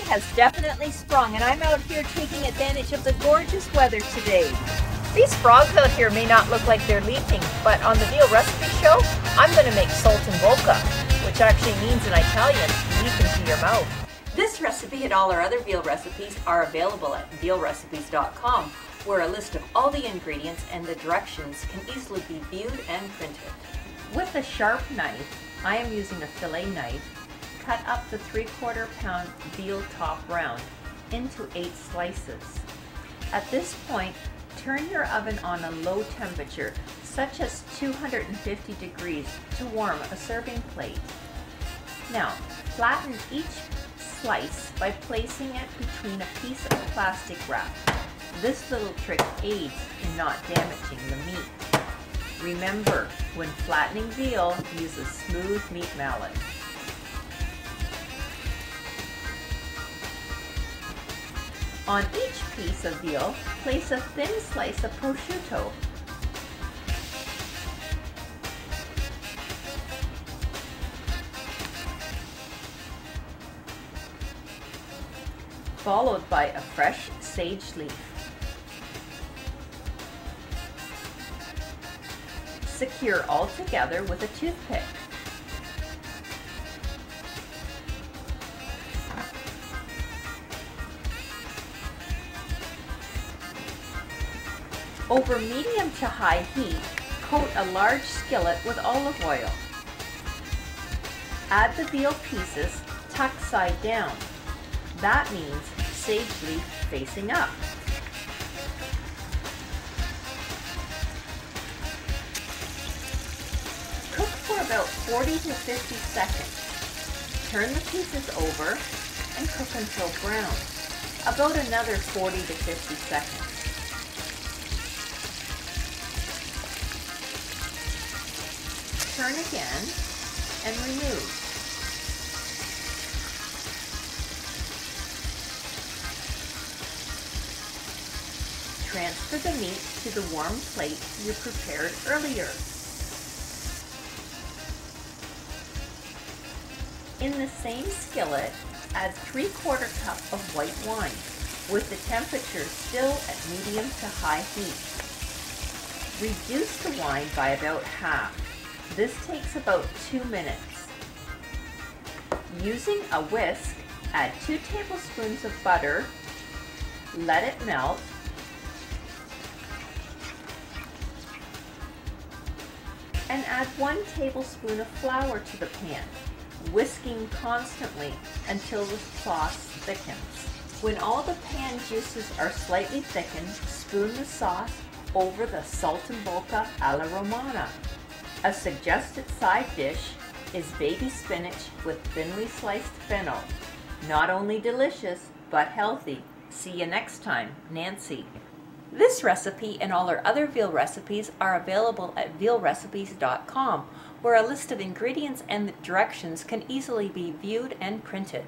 has definitely sprung, and I'm out here taking advantage of the gorgeous weather today. These frogs out here may not look like they're leaping, but on the Veal Recipe Show, I'm going to make Saltimbocca, which actually means in Italian, leap into your mouth. This recipe and all our other veal recipes are available at vealrecipes.com, where a list of all the ingredients and the directions can easily be viewed and printed. With a sharp knife, I am using a fillet knife. Cut up the 3/4 pound veal top round into 8 slices. At this point, turn your oven on a low temperature, such as 250 degrees, to warm a serving plate. Now, flatten each slice by placing it between a piece of plastic wrap. This little trick aids in not damaging the meat. Remember, when flattening veal, use a smooth meat mallet. On each piece of veal, place a thin slice of prosciutto. Followed by a fresh sage leaf. Secure all together with a toothpick. Over medium to high heat, coat a large skillet with olive oil. Add the veal pieces tucked side down. That means sage leaf facing up. Cook for about 40 to 50 seconds. Turn the pieces over and cook until brown. About another 40 to 50 seconds. Turn again and remove. Transfer the meat to the warm plate you prepared earlier. In the same skillet, add 3/4 cup of white wine, with the temperature still at medium to high heat. Reduce the wine by about half. This takes about 2 minutes. Using a whisk, add 2 tablespoons of butter, let it melt, and add 1 tablespoon of flour to the pan, whisking constantly until the sauce thickens. When all the pan juices are slightly thickened, spoon the sauce over the Saltimbocca alla Romana. A suggested side dish is baby spinach with thinly sliced fennel. Not only delicious, but healthy. See you next time, Nancy. This recipe and all our other veal recipes are available at vealrecipes.com, where a list of ingredients and directions can easily be viewed and printed.